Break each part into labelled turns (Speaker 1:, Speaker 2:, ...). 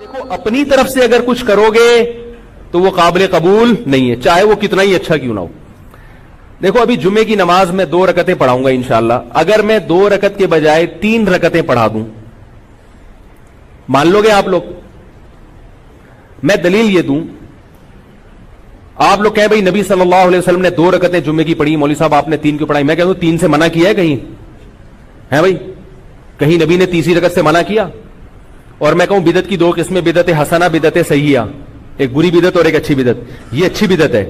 Speaker 1: دیکھو اپنی طرف سے اگر کچھ کرو گے تو وہ قابل قبول نہیں ہے، چاہے وہ کتنا ہی اچھا کیوں نہ ہو. دیکھو ابھی جمعے کی نماز میں 2 رکعتیں پڑھاؤں گا انشاءاللہ. اگر میں 2 رکعت کے بجائے 3 رکعتیں پڑھا دوں، مان لو گے آپ لوگ؟ میں دلیل یہ دوں، آپ لوگ کہیں بھائی نبی صلی اللہ علیہ وسلم نے 2 رکعتیں جمعے کی پڑھی، مولوی صاحب آپ نے 3 کیوں پڑھائی؟ میں کہتا ہوں 3 سے منع کیا ہے کہیں؟ ہے بھائی کہیں نبی نے تیسری رکعت سے منع کیا؟ اور میں کہوں بدعت کی 2 قسمیں، بدعت حسنہ، بدعت سیئہ، ایک بری بدعت اور ایک اچھی بدعت. یہ اچھی بدعت ہے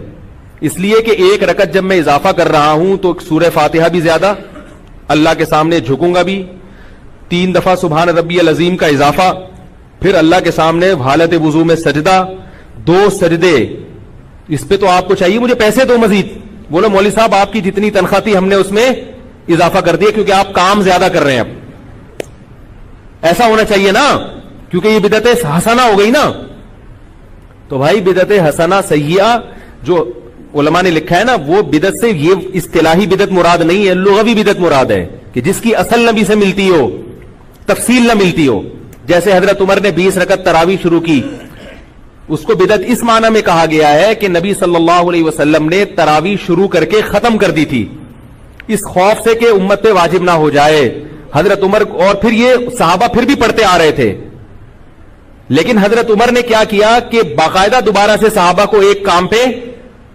Speaker 1: اس لیے کہ 1 رکعت جب میں اضافہ کر رہا ہوں تو سورہ فاتحہ بھی زیادہ، اللہ کے سامنے جھکوں گا بھی، 3 دفعہ سبحان ربی العظیم کا اضافہ، پھر اللہ کے سامنے حالت وضو میں سجدہ، 2 سجدے. اس پہ تو آپ کو چاہیے مجھے پیسے دو مزید. بولو مولوی صاحب آپ کی جتنی تنخواہ تھی ہم نے اس میں اضافہ کر دیا کیونکہ آپ کام زیادہ کر رہے ہیں. اب ایسا ہونا چاہیے نا، کیونکہ یہ بدعت حسنہ ہو گئی نا. تو بھائی بدعت حسنہ سیئہ جو علماء نے لکھا ہے نا، وہ بدعت سے یہ اصطلاحی بدعت مراد نہیں ہے، لغوی بدعت مراد ہے کہ جس کی اصل نبی سے ملتی ہو، تفصیل نہ ملتی ہو. جیسے حضرت عمر نے 20 رکعت تراویح شروع کی، اس کو بدعت اس معنی میں کہا گیا ہے کہ نبی صلی اللہ علیہ وسلم نے تراویح شروع کر کے ختم کر دی تھی اس خوف سے کہ امت پہ واجب نہ ہو جائے. حضرت عمر، اور پھر یہ صحابہ پھر بھی پڑھتے آ رہے تھے، لیکن حضرت عمر نے کیا کیا کہ باقاعدہ دوبارہ سے صحابہ کو ایک کام پہ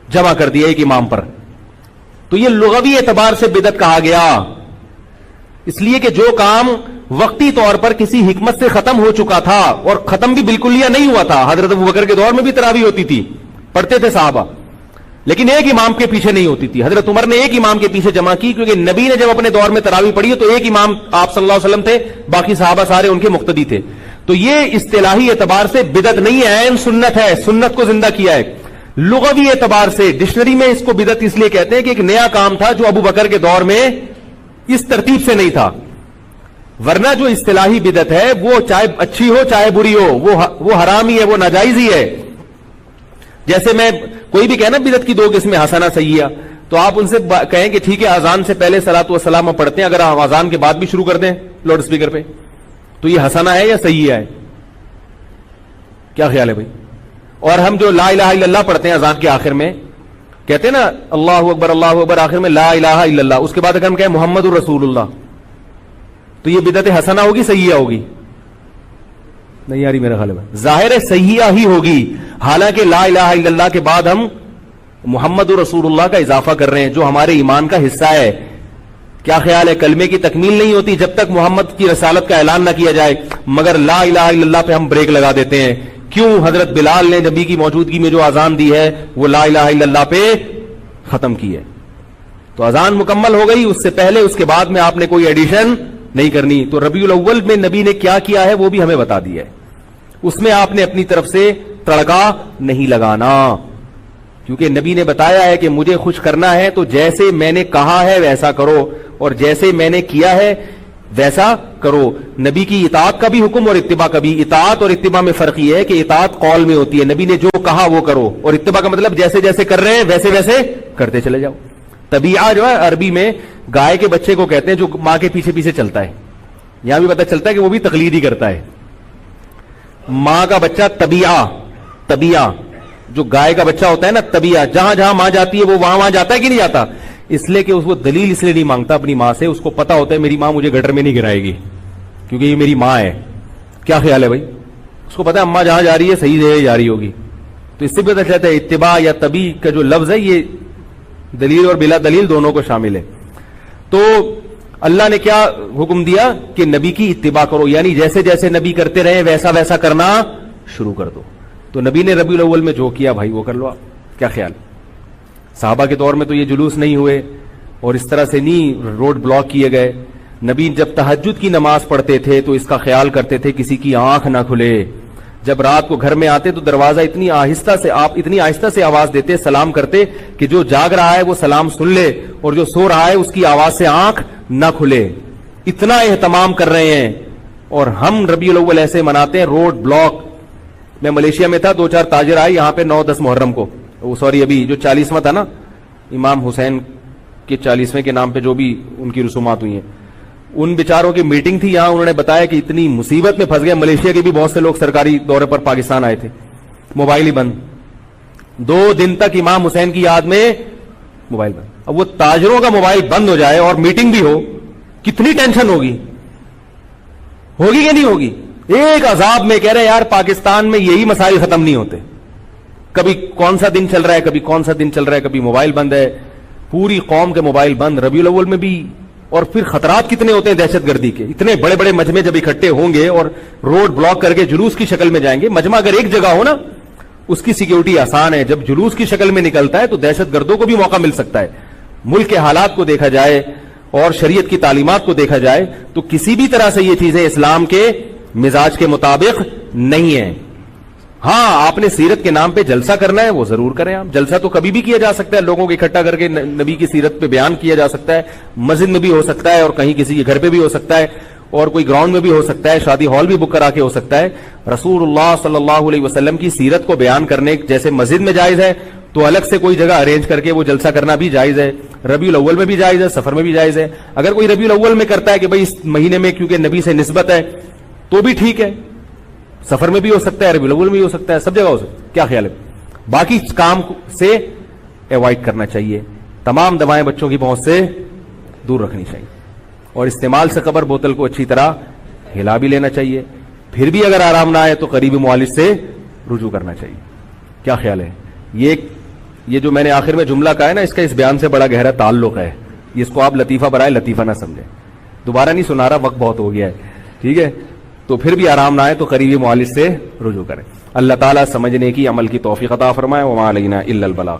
Speaker 1: جمع کر دیا، ایک امام پر. تو یہ لغوی اعتبار سے بدعت کہا گیا، اس لیے کہ جو کام وقتی طور پر کسی حکمت سے ختم ہو چکا تھا، اور ختم بھی بالکل یا نہیں ہوا تھا. حضرت ابوبکر کے دور میں بھی تراویح ہوتی تھی، پڑھتے تھے صحابہ، لیکن ایک امام کے پیچھے نہیں ہوتی تھی. حضرت عمر نے ایک امام کے پیچھے جمع کی کیونکہ نبی نے جب اپنے دور میں تراویح پڑھی تو ایک امام آپ صلی اللہ علیہ وسلم تھے، باقی صحابہ سارے ان کے مقتدی تھے. تو یہ اصطلاحی اعتبار سے بدعت نہیں ہے، عین سنت ہے، سنت کو زندہ کیا ہے. لغوی اعتبار سے ڈکشنری میں اس کو بدعت اس لیے کہتے ہیں کہ ایک نیا کام تھا جو ابو بکر کے دور میں اس ترتیب سے نہیں تھا. ورنہ جو اصطلاحی بدعت ہے وہ چاہے اچھی ہو چاہے بری ہو، وہ حرام ہی ہے، وہ ناجائز ہی ہے. جیسے میں کوئی بھی کہنا بدعت کی 2 قسمیں حسنہ سیئہ، تو آپ ان سے کہیں کہ ٹھیک ہے اذان سے پہلے صلاۃ والسلام پڑھتے ہیں، اگر ہم اذان کے بعد بھی شروع کر دیں لاؤڈ اسپیکر پہ تو یہ حسنہ ہے یا سیئہ ہے؟ کیا خیال ہے بھائی؟ اور ہم جو لا الہ الا اللہ پڑھتے ہیں اذان کے آخر میں، کہتے ہیں نا اللہ اکبر آخر میں لا الہ الا اللہ، اس کے بعد اگر ہم کہیں محمد الرسول اللہ، تو یہ بدعت حسنہ ہوگی سیئہ ہوگی؟ نہیں یاری میرا خیال ہے ظاہر ہے سیئہ ہی ہوگی. حالانکہ لا الہ الا اللہ کے بعد ہم محمد رسول اللہ کا اضافہ کر رہے ہیں جو ہمارے ایمان کا حصہ ہے. کیا خیال ہے؟ کلمے کی تکمیل نہیں ہوتی جب تک محمد کی رسالت کا اعلان نہ کیا جائے، مگر لا الہ الا اللہ پہ ہم بریک لگا دیتے ہیں. کیوں؟ حضرت بلال نے نبی کی موجودگی میں جو اذان دی ہے وہ لا الہ الا اللہ پہ ختم کی ہے. تو اذان مکمل ہو گئی، اس سے پہلے اس کے بعد میں آپ نے کوئی ایڈیشن نہیں کرنی. تو ربیع الاول میں نبی نے کیا کیا ہے وہ بھی ہمیں بتا دیا ہے، اس میں آپ نے اپنی طرف سے تڑکا نہیں لگانا، کیونکہ نبی نے بتایا ہے کہ مجھے خوش کرنا ہے تو جیسے میں نے کہا ہے ویسا کرو، اور جیسے میں نے کیا ہے ویسا کرو. نبی کی اطاعت کا بھی حکم اور اتباع کا بھی. اطاعت اور اتباع میں فرق یہ ہے کہ اطاعت قول میں ہوتی ہے، نبی نے جو کہا وہ کرو، اور اتباع کا مطلب جیسے جیسے کر رہے ہیں ویسے ویسے کرتے چلے جاؤ. طبیعہ جو ہے عربی میں گائے کے بچے کو کہتے ہیں جو ماں کے پیچھے پیچھے چلتا ہے. یہاں بھی پتہ چلتا ہے کہ وہ بھی تقلید ہی کرتا ہے. ماں کا بچہ طبیعہ جو گائے کا بچہ ہوتا ہے نا، طبیعہ جہاں جہاں ماں جاتی ہے وہ وہاں جاتا ہے کہ نہیں جاتا. اس لیے کہ اس کو دلیل اس لیے نہیں مانگتا اپنی ماں سے، اس کو پتا ہوتا ہے میری ماں مجھے گٹر میں نہیں گرائے گی کیونکہ یہ میری ماں ہے. کیا خیال ہے بھائی؟ اس کو پتا ہے اماں جہاں جا رہی ہے صحیح جگہ جا رہی ہوگی. تو اس سے بھی پتا چلتا ہے اتباع یا طبیع کا جو لفظ ہے یہ دلیل اور بلا دلیل دونوں کو شامل ہے. تو اللہ نے کیا حکم دیا کہ نبی کی اتباع کرو، یعنی جیسے جیسے نبی کرتے رہے ویسا ویسا کرنا شروع کر دو. تو نبی نے ربیع الاول میں جو کیا بھائی وہ کر لو. آپ کیا خیال؟ صحابہ کے دور میں تو یہ جلوس نہیں ہوئے اور اس طرح سے نہیں روڈ بلاک کیے گئے. نبی جب تہجد کی نماز پڑھتے تھے تو اس کا خیال کرتے تھے کسی کی آنکھ نہ کھلے. جب رات کو گھر میں آتے تو دروازہ اتنی آہستہ سے آواز دیتے، سلام کرتے کہ جو جاگ رہا ہے وہ سلام سن لے اور جو سو رہا ہے اس کی آواز سے آنکھ نہ کھلے. اتنا اہتمام کر رہے ہیں اور ہم ربیع الاول ایسے مناتے ہیں روڈ بلاک. میں ملیشیا میں تھا، 2-4 تاجر آئے یہاں پہ 9-10 محرم کو، ابھی جو 40واں تھا نا امام حسین کے 40ویں کے نام پہ جو بھی ان کی رسومات ہوئی ہیں، ان بیچاروں کی میٹنگ تھی یہاں, انہوں نے بتایا کہ اتنی مصیبت میں پھنس گئے. ملیشیا کے بھی بہت سے لوگ سرکاری دورے پر پاکستان آئے تھے, موبائل ہی بند, 2 دن تک امام حسین کی یاد میں موبائل بند. اب وہ تاجروں کا موبائل بند ہو جائے اور میٹنگ بھی ہو, کتنی ٹینشن ہوگی کہ نہیں ہوگی؟ ایک عذاب میں کہہ رہے یار پاکستان میں یہی مسائل ختم نہیں ہوتے, کبھی کون سا دن چل رہا ہے, کبھی کون سا دن چل رہا ہے, کبھی موبائل بند ہے, پوری قوم کے موبائل بند, ربیع الاول میں بھی. اور پھر خطرات کتنے ہوتے ہیں دہشت گردی کے, اتنے بڑے بڑے مجمع جب اکٹھے ہوں گے اور روڈ بلاک کر کے جلوس کی شکل میں جائیں گے. مجمع اگر ایک جگہ ہو نا اس کی سیکیورٹی آسان ہے, جب جلوس کی شکل میں نکلتا ہے تو دہشت گردوں کو بھی موقع مل سکتا ہے. ملک کے حالات کو دیکھا جائے اور شریعت کی تعلیمات کو دیکھا جائے تو کسی بھی طرح سے یہ چیزیں اسلام کے مزاج کے مطابق نہیں ہیں. ہاں آپ نے سیرت کے نام پہ جلسہ کرنا ہے وہ ضرور کریں. آپ جلسہ تو کبھی بھی کیا جا سکتا ہے, لوگوں کو اکٹھا کر کے نبی کی سیرت پہ بیان کیا جا سکتا ہے, مسجد میں بھی ہو سکتا ہے اور کہیں کسی کے گھر پہ بھی ہو سکتا ہے اور کوئی گراؤنڈ میں بھی ہو سکتا ہے, شادی ہال بھی بک کرا کے ہو سکتا ہے. رسول اللہ صلی اللہ علیہ وسلم کی سیرت کو بیان کرنے جیسے مسجد میں جائز ہے تو الگ سے کوئی جگہ ارینج کر کے وہ جلسہ کرنا بھی جائز ہے. ربیع الاول میں بھی جائز ہے, سفر میں بھی جائز ہے. اگر کوئی ربیع الاول میں کرتا ہے کہ بھئی اس مہینے میں کیونکہ نبی سے نسبت ہے تو بھی ٹھیک ہے, سفر میں بھی ہو سکتا ہے, ربیع الاول میں بھی ہو سکتا ہے, سب جگہ ہو سکتا ہے. کیا خیال ہے؟ باقی کام سے ایوائڈ کرنا چاہیے, تمام دوائیں بچوں کی پہنچ سے دور رکھنی چاہیے اور استعمال سے قبل بوتل کو اچھی طرح ہلا بھی لینا چاہیے. پھر بھی اگر آرام نہ آئے تو قریبی معالج سے رجوع کرنا چاہیے. کیا خیال ہے؟ یہ جو میں نے آخر میں جملہ کہا ہے نا, اس کا اس بیان سے بڑا گہرا تعلق ہے. اس کو آپ لطیفہ برائے لطیفہ نہ سمجھیں. دوبارہ نہیں سنا رہا, وقت بہت ہو گیا ہے, ٹھیک ہے؟ تو پھر بھی آرام نہ آئے تو قریبی معالج سے رجوع کریں. اللہ تعالیٰ سمجھنے کی, عمل کی توفیق عطا فرمائے. وما علینا الا البلاغ.